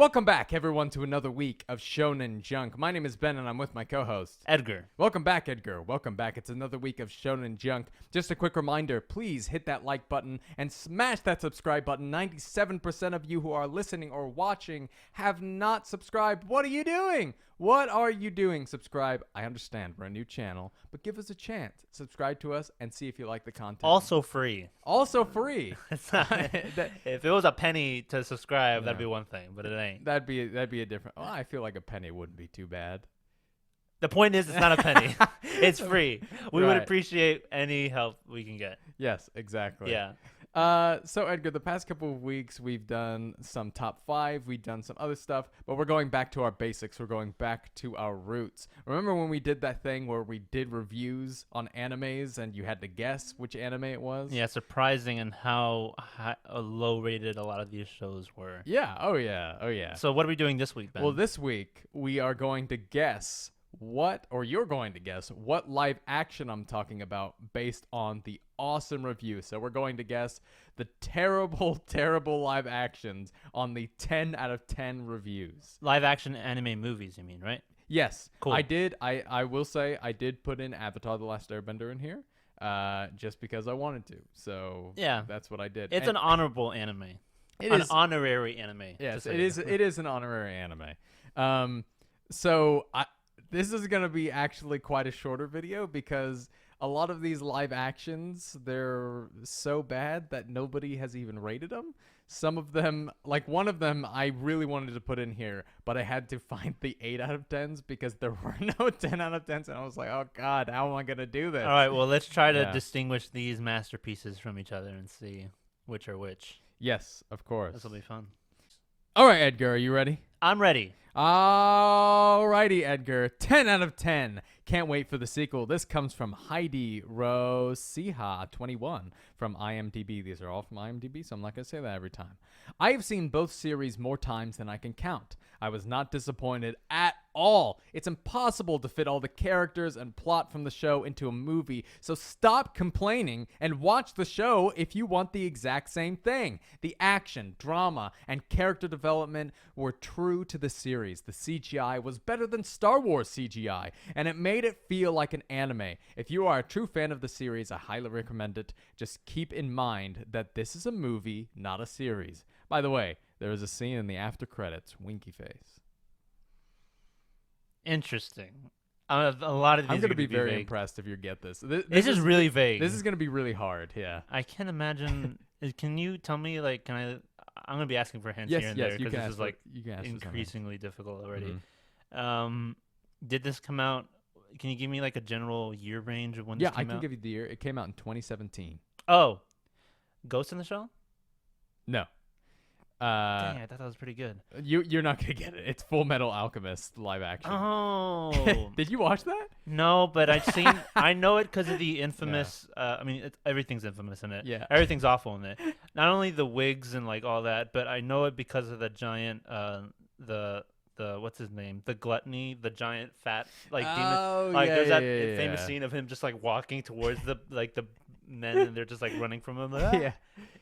Welcome back, everyone, to another week of Shonen Junk. My name is Ben, and I'm with my co-host, Edgar. Welcome back, Edgar. Welcome back. It's another week of Shonen Junk. Just a quick reminder, please hit that like button and smash that subscribe button. 97% of you who are listening or watching have not subscribed. What are you doing? What are you doing? Subscribe. I understand we're a new channel, but give us a chance. Subscribe to us and see if you like the content. Also free. Also free. It's not, if it was a penny to subscribe, that'd be one thing, but it ain't. That'd be a different. Well, I feel like a penny wouldn't be too bad. The point is, it's not a penny. It's free. We would Right. appreciate any help we can get. Yes, exactly. Yeah. So Edgar, the past couple of weeks we've done some top 5, we've done some other stuff, but we're going back to our basics. We're going back to our roots. Remember when we did that thing where we did reviews on animes and you had to guess which anime it was? Yeah, surprising in how low rated a lot of these shows were. Yeah. Oh yeah. So what are we doing this week, Ben? Well, this week we are going to guess you're going to guess what live action I'm talking about based on the awesome review. So we're going to guess the terrible, terrible live actions on the 10 out of 10 reviews. Live action anime movies, you mean, right? Yes. Cool. I did. I will say I did put in Avatar: The Last Airbender in here just because I wanted to. So Yeah. that's what I did. It's And an honorable anime. it An is- honorary anime. Yes, to it say. is. It is an honorary anime. So this is gonna be actually quite a shorter video because a lot of these live actions, they're so bad that nobody has even rated them. Some of them, like one of them, I really wanted to put in here, but I had to find the 8 out of 10s because there were no 10 out of 10s, and I was like, oh god, how am I gonna do this? All right, well, let's try to Yeah. distinguish these masterpieces from each other and see which are which. Yes, of course. This will be fun. All right, Edgar, are you ready? I'm ready. Alrighty, Edgar. 10 out of 10. Can't wait for the sequel. This comes from Heidi Rosiha 21 from IMDb. These are all from IMDb, so I'm not going to say that every time. I have seen both series more times than I can count. I was not disappointed at all. It's impossible to fit all the characters and plot from the show into a movie, so stop complaining and watch the show if you want the exact same thing. The action, drama, and character development were true to the series. The CGI was better than Star Wars CGI, and it made it feel like an anime. If you are a true fan of the series, I highly recommend it. Just keep in mind that this is a movie, not a series. By the way, there is a scene in the after credits, winky face. Interesting. A lot of these I'm are going to be very vague. impressed if you get this. This is really vague. This is going to be really hard, yeah. I can't imagine. Can you tell me, like, I'm going to be asking for hints Yes, here and yes, there you because can this ask is, for- like, you can ask for some hints. increasingly difficult already. Mhm. Did this come out? Can you give me, like, a general year range of when Yeah, this I came can out? give you the year. It came out in 2017. Oh. Ghost in the Shell? No. Dang, I thought that was pretty good. You're not gonna get it. It's Full Metal Alchemist live action. Oh. Did you watch that? No, but I know it because of the infamous, I mean, everything's infamous in it. Yeah. Everything's awful in it. Not only the wigs and, like, all that, but I know it because of the giant, the what's his name? The gluttony, the giant fat, like, demon. Oh, Like, yeah, there's that yeah, famous yeah. scene of him just, like, walking towards the men, and they're just, like, running from him. Like, Yeah.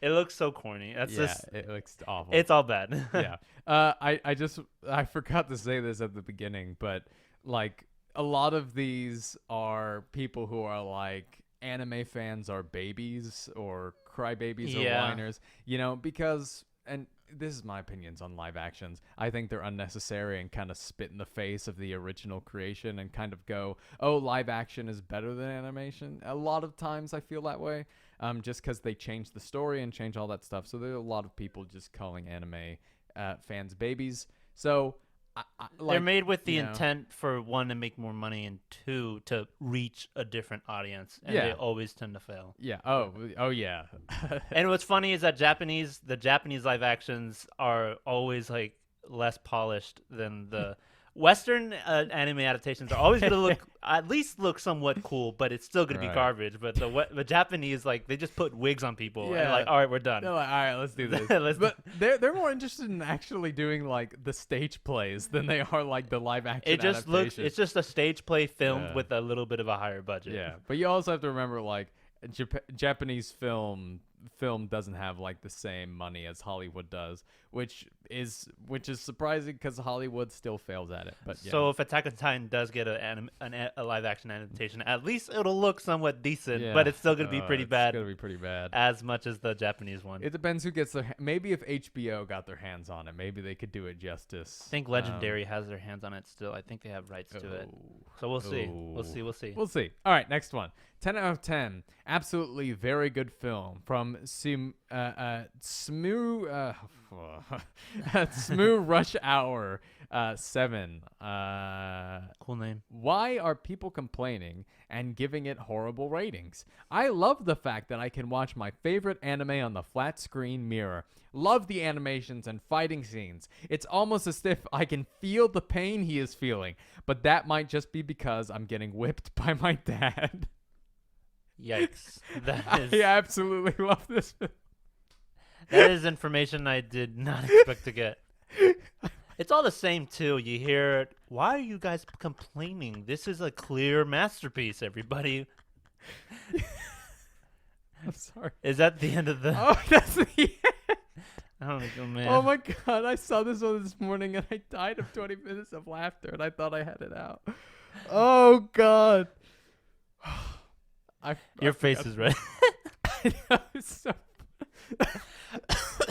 It looks so corny. That's Yeah, just, it looks awful. it's all bad. Yeah. I forgot to say this at the beginning, but like a lot of these are people who are like anime fans are babies or crybabies or Yeah. whiners, you know, because, and this is my opinions on live actions. I think they're unnecessary and kind of spit in the face of the original creation and kind of go, oh, live action is better than animation. A lot of times I feel that way, just because they change the story and change all that stuff. So there are a lot of people just calling anime fans babies. So They're made with the you know. intent for, one, to make more money, and two, to reach a different audience, and Yeah. they always tend to fail. Yeah. Oh yeah. And what's funny is that the Japanese live actions are always, like, less polished than the Western anime adaptations. Are always going to at least look somewhat cool, but it's still going to be garbage. But the Japanese, like, they just put wigs on people and, Yeah. like, all right, we're done. They're like, all right, let's do this. But they're more interested in actually doing like the stage plays than they are like the live action. It just looks. adaptation. It's just a stage play filmed Yeah. with a little bit of a higher budget. Yeah, but you also have to remember like Japanese film film doesn't have like the same money as Hollywood does, which is surprising because Hollywood still fails at it. But yeah. So if Attack on Titan does get a live action adaptation, at least it'll look somewhat decent, Yeah. but it's still gonna be pretty bad. It's gonna be pretty bad. As much as the Japanese one. It depends who gets their. Maybe if HBO got their hands on it, maybe they could do it justice. I think Legendary has their hands on it still. I think they have rights to it. So we'll see. We'll see. We'll see. We'll see. All right, next one. 10 out of 10. Absolutely very good film from Smooth Rush Hour 7. Cool name. Why are people complaining and giving it horrible ratings? I love the fact that I can watch my favorite anime on the flat screen mirror. Love the animations and fighting scenes. It's almost as if I can feel the pain he is feeling, but that might just be because I'm getting whipped by my dad. Yikes. I absolutely love this film. That is information I did not expect to get. It's all the same, too. You hear, why are you guys complaining? This is a clear masterpiece, everybody. I'm sorry. Is that the end of the... Oh, that's the end. Oh, man. Oh, my God. I saw this one this morning, and I died of 20 minutes of laughter, and I thought I had it out. Oh, God. Your face is red. I know, it's so...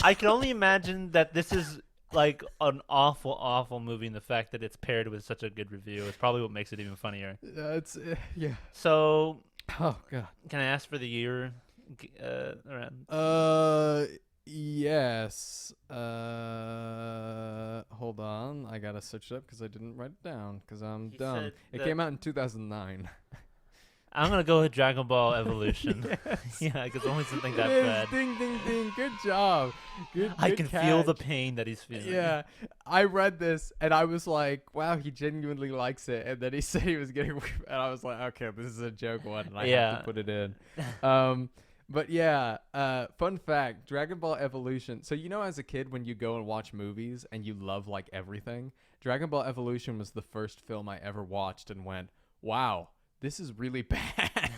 I can only imagine that this is like an awful, awful movie, and the fact that it's paired with such a good review is probably what makes it even funnier. Yeah. So, Oh, God. can I ask for the year? Around? Yes. Hold on. I gotta search it up because I didn't write it down because I'm dumb. said It that- came out in 2009. I'm gonna go with Dragon Ball Evolution. Yes. Yeah, because only something that Yes, bad. ding, ding, ding. Good job. I good can feel the catch. pain that he's feeling. Yeah, I read this and I was like, "Wow, he genuinely likes it." And then he said he was getting, and I was like, "Okay, this is a joke one, and I have Yeah. to put it in." But yeah, fun fact: Dragon Ball Evolution. So you know, as a kid, when you go and watch movies and you love like everything, Dragon Ball Evolution was the first film I ever watched and went, "Wow, this is really bad."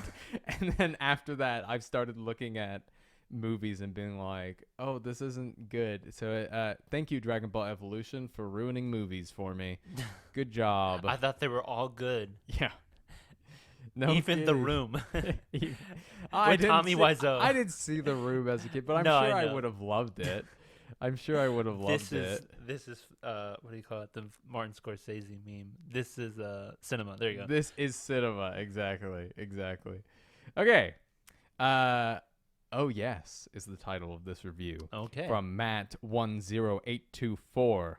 And then after that, I've started looking at movies and being like, "Oh, this isn't good." So thank you, Dragon Ball Evolution, for ruining movies for me. Good job. I thought they were all good. Yeah. No Even The kidding. Room. I With didn't Tommy see- Wiseau. I didn't see The Room as a kid, but I'm No, I sure I know. would have loved it. I'm sure I would have loved it. This is what do you call it? The Martin Scorsese meme. This is cinema. There you go. This is cinema. Exactly. Okay. Oh yes is the title of this review. Okay. From Matt10824.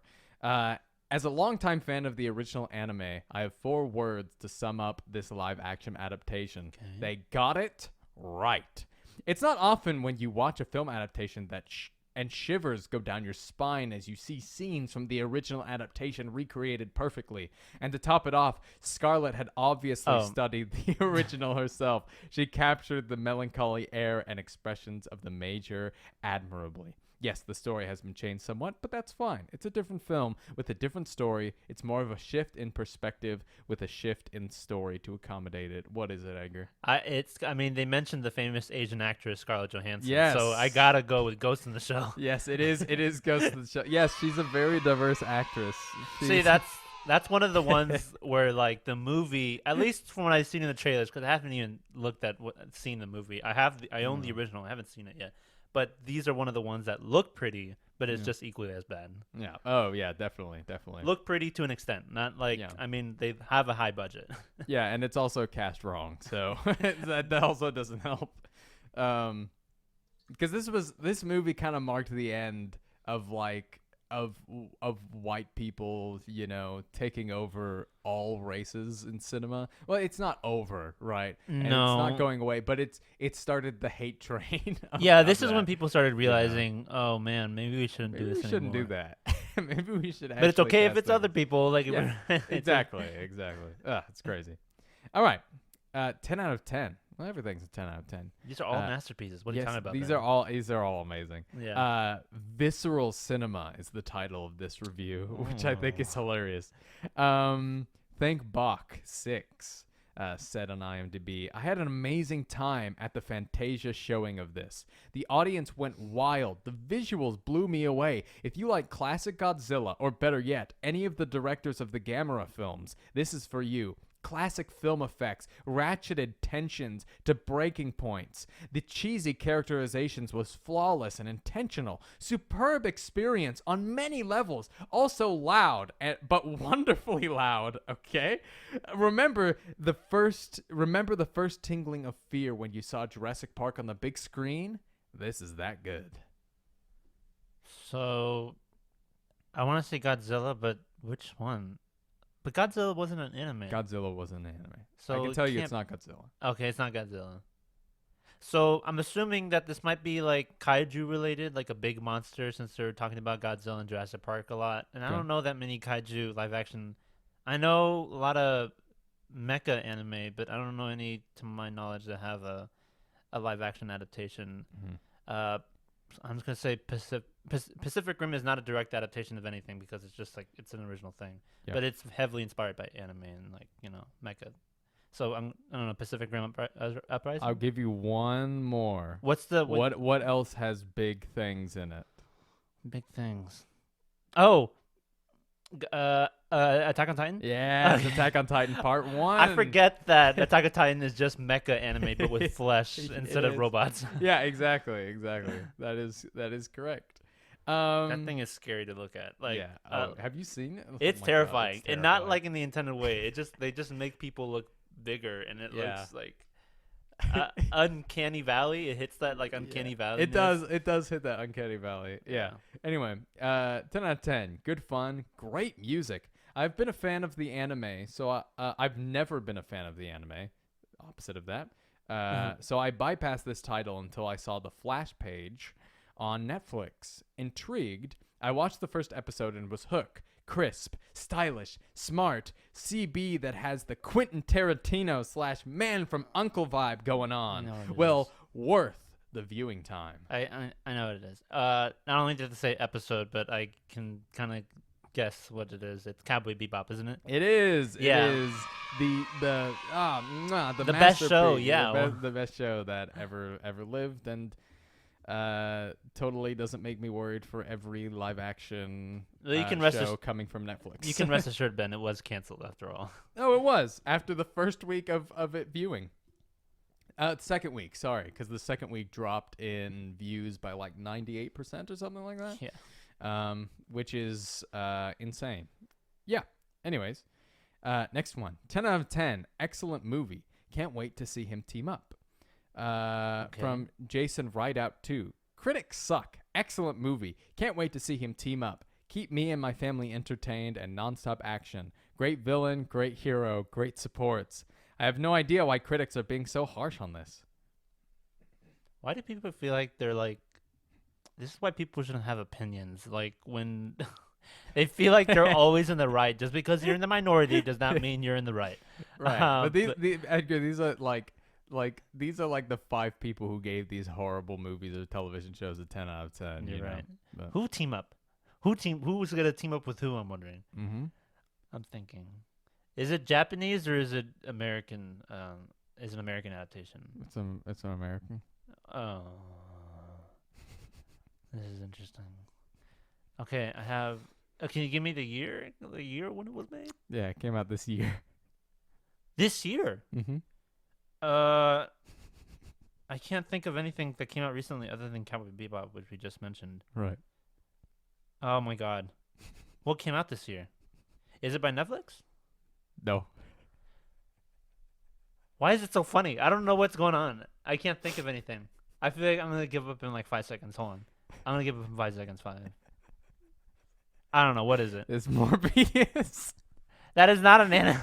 As a longtime fan of the original anime, I have 4 words to sum up this live-action adaptation. Okay. They got it right. It's not often when you watch a film adaptation that and shivers go down your spine as you see scenes from the original adaptation recreated perfectly. And to top it off, Scarlett had obviously studied the original herself. She captured the melancholy air and expressions of the Major admirably. Yes, the story has been changed somewhat, but that's fine. It's a different film with a different story. It's more of a shift in perspective with a shift in story to accommodate it. What is it, Edgar? I mean, they mentioned the famous Asian actress Scarlett Johansson. Yes. So I gotta go with Ghost in the Shell. Yes, it is. It is Ghost of the Shell. Yes, she's a very diverse actress. See, that's one of the ones where like the movie, at least from what I've seen in the trailers, because I haven't even seen the movie. I own the original. I haven't seen it yet. But these are one of the ones that look pretty, but it's just equally as bad. Yeah. Oh, yeah, definitely. Look pretty to an extent. Not like, I mean, they have a high budget. Yeah, and it's also cast wrong, so that also doesn't help. Because this movie kind of marked the end of like of white people, you know, taking over all races in cinema. Well, it's not over, right? And it's not going away, but it started the hate train. Yeah, this is when people started realizing, oh man, maybe we shouldn't do this we shouldn't anymore. do that. Maybe we should. But it's okay if cast it's them. other people. Like, Yeah, exactly. It's crazy. All right, 10 out of 10. Well, everything's a 10 out of 10. These are all masterpieces. What are you talking about? These man? are all amazing. Yeah. Visceral Cinema is the title of this review, which I think is hilarious. Thank Bach 6. said on IMDb, I had an amazing time at the Fantasia showing of this. The audience went wild. The visuals blew me away. If you like classic Godzilla, or better yet, any of the directors of the Gamera films, this is for you. Classic film effects, ratcheted tensions to breaking points. The cheesy characterizations was flawless and intentional. Superb experience on many levels. Also loud, but wonderfully loud, okay? Remember the first tingling of fear when you saw Jurassic Park on the big screen? This is that good. So, I want to say Godzilla, but which one? But Godzilla wasn't an anime. Godzilla wasn't an anime. So I can tell you it's not Godzilla. Okay, it's not Godzilla. So I'm assuming that this might be like kaiju related, like a big monster, since they're talking about Godzilla and Jurassic Park a lot. And I don't know that many kaiju live action. I know a lot of mecha anime, but I don't know any, to my knowledge, that have a live action adaptation. Mm-hmm. I'm just gonna say Pacific Rim is not a direct adaptation of anything because it's just like it's an original thing, but it's heavily inspired by anime and like mecha. So I don't know, Pacific Rim Uprising. I'll give you one more. What's the what else has big things in it? Big things. Oh, Attack on Titan. Yeah, it's Attack on Titan Part 1. I forget that Attack on Titan is just mecha anime, but with flesh instead of robots. Yeah, exactly. That is correct. That thing is scary to look at. Like, have you seen it? It's terrifying, it's terrifying, and not like in the intended way. They just make people look bigger, and it looks like Uncanny Valley. It hits that like Uncanny Valley. It does hit that Uncanny Valley. Yeah. Anyway, 10 out of 10. Good fun, great music. I've been a fan of the anime, so I've never been a fan of the anime. Opposite of that. So I bypassed this title until I saw the Flash page on Netflix. Intrigued, I watched the first episode and was hooked. Crisp, stylish, smart, CB that has the Quentin Tarantino / Man from U.N.C.L.E. vibe going on. Worth the viewing time. I know what it is. Not only did it say episode, but I can kind of guess what it is. It's Cowboy Bebop, isn't it? It is. Yeah. It is the best show. Yeah, the best show that ever lived, and totally doesn't make me worried for every live action show coming from Netflix. You can rest assured, Ben, it was canceled after all. Oh, it was after the first week of it viewing. Second week, sorry, because the second week dropped in views by like 98% or something like that. Yeah. Which is insane. Yeah. Anyways, next one. 10 out of 10. Excellent movie. Can't wait to see him team up. From Jason Rideout 2. Critics suck. Excellent movie. Can't wait to see him team up. Keep me and my family entertained and nonstop action. Great villain, great hero, great supports. I have no idea why critics are being so harsh on this. Why do people feel like they're like... This is why people shouldn't have opinions. Like, when they feel like they're always in the right. Just because you're in the minority does not mean you're in the right. Right. Edgar, these are like the 5 people who gave these horrible movies or television shows a 10 out of 10. You're right. Who team up? Who's going to team up with who, I'm wondering. Mm-hmm. I'm thinking. Is it Japanese or is it American? Is it an American adaptation? It's an American. Oh. This is interesting. Okay, I have... can you give me the year? The year when it was made? Yeah, it came out this year. This year? Mm-hmm. I can't think of anything that came out recently other than Cowboy Bebop, which we just mentioned. Right. Oh my god. What came out this year? Is it by Netflix? No. Why is it so funny? I don't know what's going on. I can't think of anything. I feel like I'm going to give up in like 5 seconds. Hold on. I'm going to give up in 5 seconds. 5. I don't know. What is it? It's Morbius. That is not an anime.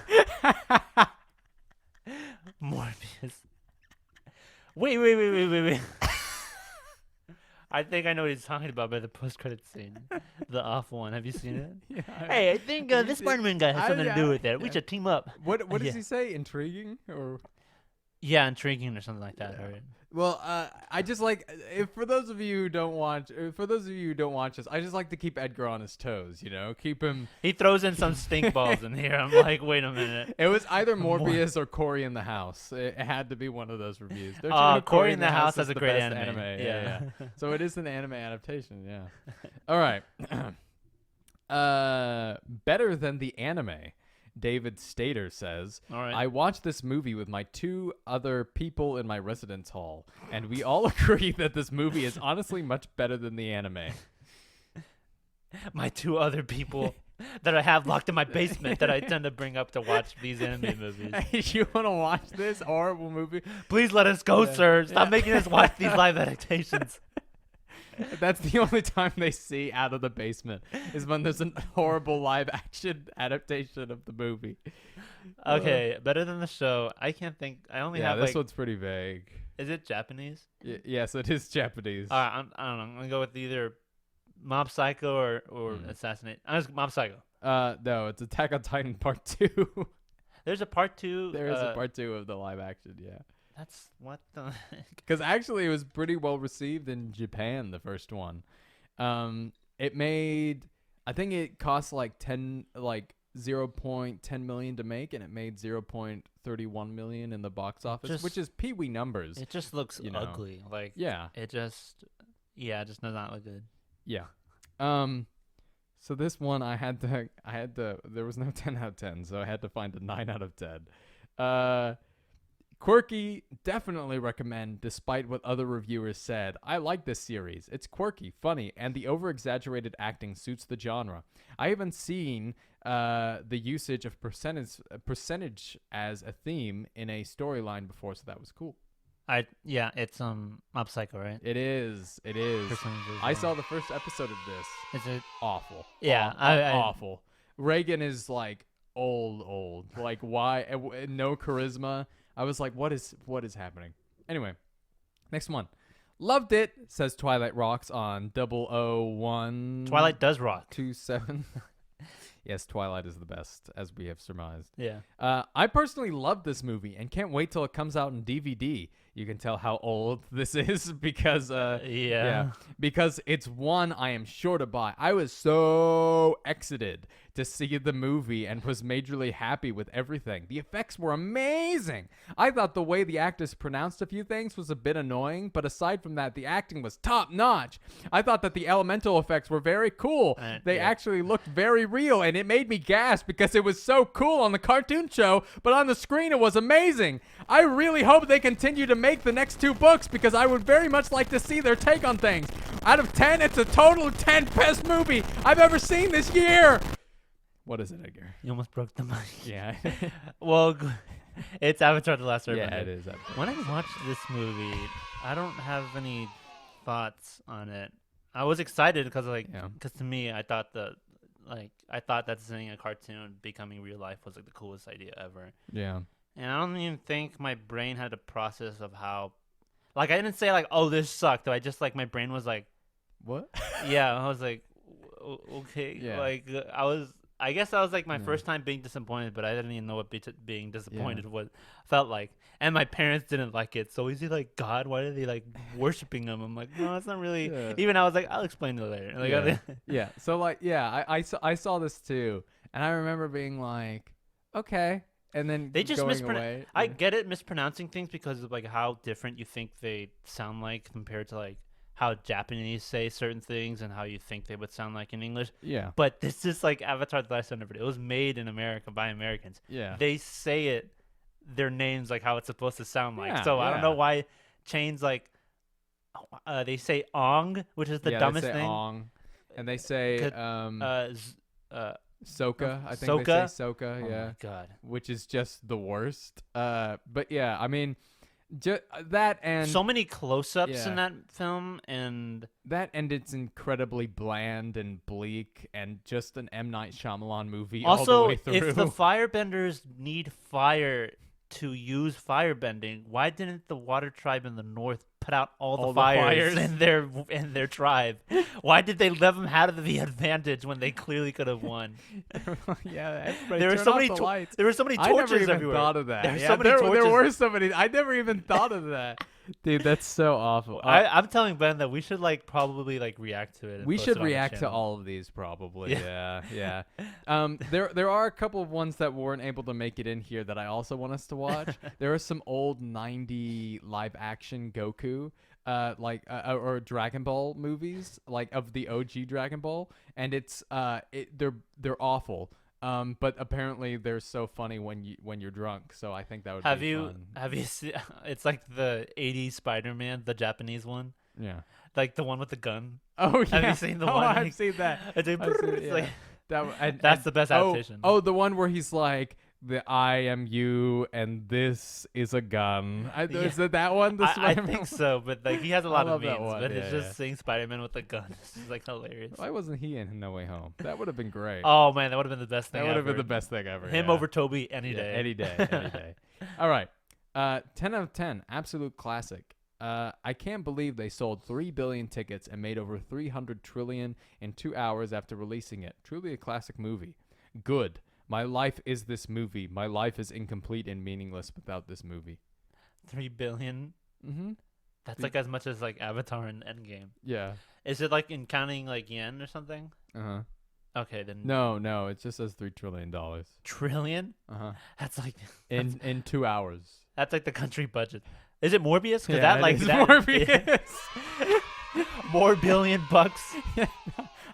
Morbius. Wait. I think I know what he's talking about by the post-credit scene. The off one. Have you seen it? Yeah. Hey, I think this Spider-Man guy has something to do with it. We should team up. What does he say? Intriguing or? Yeah, intriguing or something like that. Yeah. Right? Well, I just like for those of you who don't watch, this, I just like to keep Edgar on his toes. Keep him. He throws in some stink balls in here. I'm like, wait a minute. It was either Morbius or Cory in the House. It had to be one of those reviews. Don't you know Cory in the House is has a the great best anime. Yeah. So it is an anime adaptation. Yeah. All right. Better than the anime. David Stater says, All right. I watched this movie with my 2 other people in my residence hall, and we all agree that this movie is honestly much better than the anime. My 2 other people that I have locked in my basement that I tend to bring up to watch these anime movies. Hey, you want to watch this horrible movie? Please let us go, sir. Stop making us watch these live adaptations. That's the only time they see out of the basement is when there's a horrible live-action adaptation of the movie. Okay, better than the show. I can't think. I only have this one's pretty vague. Is it Japanese? Yes, it is Japanese. I don't know. I'm gonna go with either Mob Psycho or Assassinate. I'm just Mob Psycho. No, it's Attack on Titan Part 2. There's a part 2. There is a Part 2 of the live action, yeah. That's what the heck? Because actually it was pretty well received in Japan, the first one. It made, I think it cost like 0.10 million to make, and it made 0.31 million in the box office, which is pee-wee numbers. It just looks ugly. Like, yeah. It just does not look good. Yeah. So this one I had to, there was no 10 out of 10, so I had to find a 9 out of 10. Quirky, definitely recommend, despite what other reviewers said. I like this series. It's quirky, funny, and the over-exaggerated acting suits the genre. I haven't seen the usage of percentage as a theme in a storyline before, so that was cool. It's Mob Psycho, right? It is. I saw the first episode of this. Is it awful? Yeah, awful. Reagan is like old. Like, why? No charisma. I was like, what is happening? Anyway, next one. Loved it, says Twilight Rocks on 001. Twilight does rock. 27. Yes, Twilight is the best, as we have surmised. Yeah. I personally love this movie and can't wait till it comes out in DVD. You can tell how old this is because because it's one I am sure to buy. I was so excited to see the movie and was majorly happy with everything. The effects were amazing. I thought the way the actors pronounced a few things was a bit annoying, but aside from that, the acting was top notch. I thought that the elemental effects were very cool. They actually looked very real, and it made me gasp because it was so cool on the cartoon show, but on the screen it was amazing. I really hope they continue to make the next 2 books because I would very much like to see their take on things. Out of 10, it's a total 10 best movie I've ever seen this year. What is it, Edgar? You almost broke the mic. Yeah. Well, it's Avatar: The Last Airbender. Yeah, it is. When I watched this movie, I don't have any thoughts on it. I was excited because to me, I thought that seeing a cartoon becoming real life was like the coolest idea ever. Yeah. And I don't even think my brain had a process of how, I didn't say oh, this sucked. I just my brain was like, what? Yeah, I was like, okay. Yeah. I guess that was my first time being disappointed, but I didn't even know what being disappointed felt like. And my parents didn't like it. So is he God? Why are they worshiping him? I'm like, no, it's not really. Yeah. Even I was like, I'll explain it later. Yeah. So I saw this too, and I remember being like, okay, and then they just away. I get it, mispronouncing things because of how different you think they sound compared to how Japanese say certain things and how you think they would sound in English. Yeah. But this is Avatar: The Last Airbender. It was made in America by Americans. Yeah. They say their names how it's supposed to sound like. Yeah, so I don't know why chains they say Ong, which is the dumbest they say thing. Ong. And they say Soka. I think Soka? they say Soka, Oh yeah. my god. Which is just the worst. But yeah, I mean, that and so many close-ups in that film, and it's incredibly bland and bleak and just an M. Night Shyamalan movie also, all the way through. if the firebenders need fire to use firebending, why didn't the water tribe in the north put out all All the the fires fires. in their tribe? Why did they let them have the advantage when they clearly could have won? Yeah, everybody There were turn so off many the lights. there were so many I torches never even everywhere. thought of that. There were Yeah, so many there torches. were so many. I never even thought of that. Dude, that's so awful. I'm telling Ben that we should probably react to it. And We post should it on the react to channel. all of these probably. Yeah. Yeah. There are a couple of ones that weren't able to make it in here that I also want us to watch. There are some old 90 live action Goku or Dragon Ball movies of the OG Dragon Ball, and they're awful. But apparently they're so funny when you're drunk. So I think that would be fun. Have you seen? It's like the '80s Spider-Man, the Japanese one, Yeah. like the one with the gun. Oh yeah. Have you seen the oh, one? I've seen that. It's like, I've seen it, it's yeah. like- That's the best adaptation. Oh, the one where he's like, I am you, and this is a gun. Yeah. Is it that one? The I Spider-Man think one? so, but he has a I lot of love that memes. one, But it's yeah, just yeah. seeing Spider-Man with the gun. It's just hilarious. Why wasn't he in No Way Home? That would have been great. Oh man, that would have been the best thing. that would have been ever. the best thing ever. Him yeah. over Toby any Yeah, day. any day, any day. All right, 10 out of 10, absolute classic. I can't believe they sold 3 billion tickets and made over 300 trillion in 2 hours after releasing it. Truly a classic movie. Good. My life is this movie. My life is incomplete and meaningless without this movie. 3 billion. Mm-hmm. That's as much as Avatar and Endgame. Yeah. Is it in counting yen or something? Uh-huh. Okay, then No, it just says $3 trillion. trillion. Uh-huh. That's In 2 hours. that's the country budget. Is it Morbius? Because Yeah, it is Morbius. more billion bucks.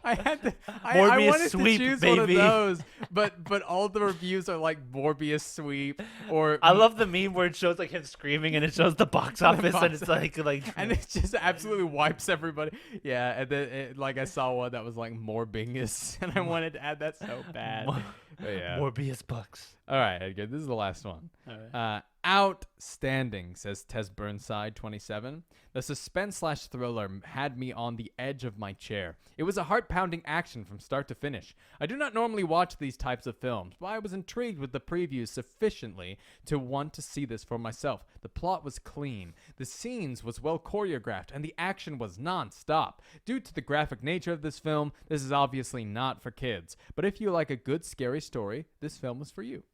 I had to. I Morbius wanted sweep, to choose one of baby. those, but all the reviews are like Morbius sweep or. I love the meme where it shows him screaming and it shows the box office and it's like and it just absolutely wipes everybody. Yeah, and then I saw one that was like Morbingus, and I wanted to add that so bad. But yeah. Morbius bucks. All right, Edgar. This is the last one. All right. Outstanding, says Tess Burnside 27. The suspense/thriller had me on the edge of my chair. It was a heart-pounding action from start to finish. I do not normally watch these types of films, but I was intrigued with the previews sufficiently to want to see this for myself. The plot was clean, the scenes was well choreographed, and the action was non-stop. Due to the graphic nature of this film, this is obviously not for kids. But if you like a good scary story, this film is for you.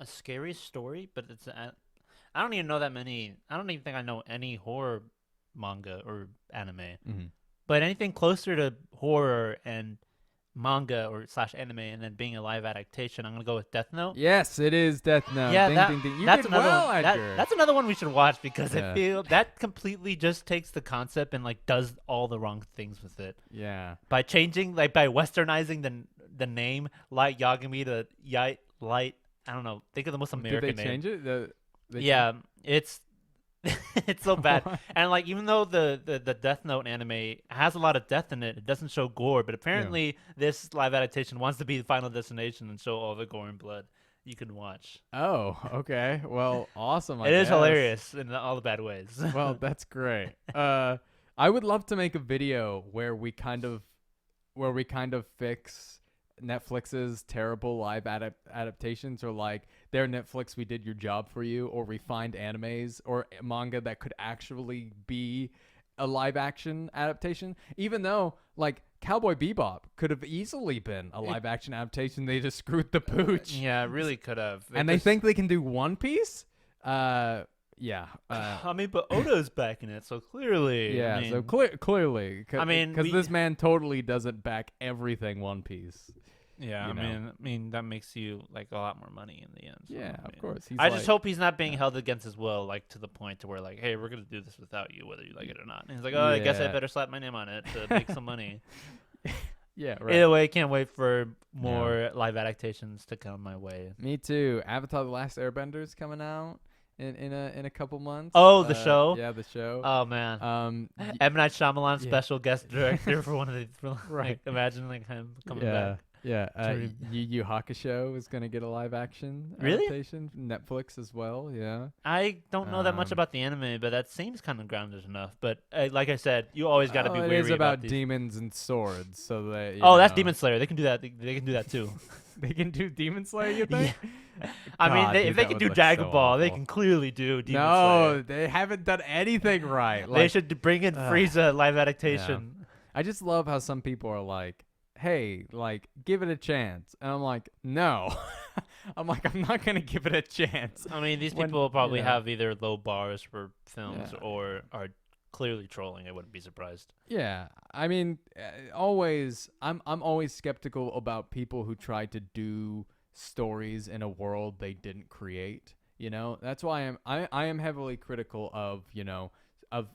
A scary story, but I don't even know that many. I don't even think I know any horror manga or anime. Mm-hmm. But anything closer to horror and manga or / anime, and then being a live adaptation, I'm gonna go with Death Note. Yes, it is Death Note. Yeah, Ding, ding, ding. You that's did another well, one. Edgar. That's another one we should watch because Yeah. I feel that completely just takes the concept and does all the wrong things with it Yeah. by changing by westernizing the name Light Yagami to Light. I don't know. Think of the most American Did they name. change it? Yeah, it's it's so bad. And even though the Death Note anime has a lot of death in it, it doesn't show gore. But apparently, this live adaptation wants to be the final destination and show all the gore and blood you can watch. Oh, okay. Well, awesome. It is hilarious in all the bad ways. Well, that's great. I would love to make a video where we kind of fix Netflix's terrible live adaptations, or their Netflix, we did your job for you, or we find animes or manga that could actually be a live action adaptation, even though Cowboy Bebop could have easily been a live action adaptation. They just screwed the pooch. Yeah, really could have. And they think they can do One Piece? Yeah. I mean, but Oda's back in it, so clearly. Yeah, I mean, so clearly. Because this man totally doesn't back everything One Piece. yeah, you I know. mean that makes you a lot more money in the end. So, Yeah, I of mean, course. He's I just hope he's not being yeah. held against his will, to the point to where hey, we're gonna do this without you, whether you like it or not. And he's like, oh, I guess I Yeah. better slap my name on it to make some money. Yeah, right. Either way, can't wait for more live adaptations to come my way. Me too. Avatar: The Last Airbender is coming out in a couple months. Oh, the show? Yeah, the show. Oh man, y- M. Night Shyamalan, yeah. special guest director for one of the Right. imagine him coming yeah. back. Yeah, Dream. Yu Yu Hakusho is gonna get a live action Really? adaptation. Netflix as well. Yeah. I don't know that much Um, about the anime, but that seems kind of grounded enough. But like I said, you always got to be It wary is about these. demons and swords. So that. Oh, that's Demon Slayer. They can do that. They can do that too. They can do Demon Slayer, you think? I mean, God, if dude, they that can would do look Dragon so Ball, they awful. can clearly do Demon No, Slayer. they haven't done anything right. They Like, should bring in Frieza live adaptation. I just love how some people are like, hey, like, give it a chance. And I'm like, no. I'm like, I'm not going to give it a chance. I mean, these When- people probably yeah. have either low bars for films Yeah. or are clearly trolling. I wouldn't be surprised. Yeah. I mean, always, I'm always skeptical about people who try to do stories in a world they didn't create. You know, that's why I am heavily critical of, you know, of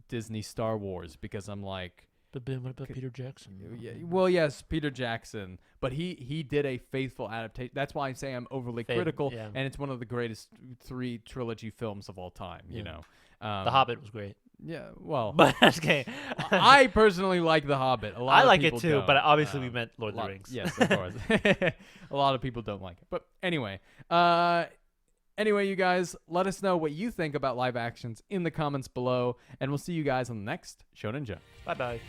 Disney Star Wars, because I'm like, But Ben, what about Peter Jackson? yeah, well, yes, Peter Jackson, but he did a faithful adaptation. That's why I say I'm overly critical, yeah. and it's one of the greatest 3 trilogy films of all time. You Yeah. know, The Hobbit was great. Yeah, well, But okay. I personally like The Hobbit. A lot I of like it people too, don't. but obviously we meant Lord of the lot- Rings. Yes, of course. A lot of people don't like it, but anyway, anyway, you guys, let us know what you think about live actions in the comments below, and we'll see you guys on the next Shonen Junk. Bye bye.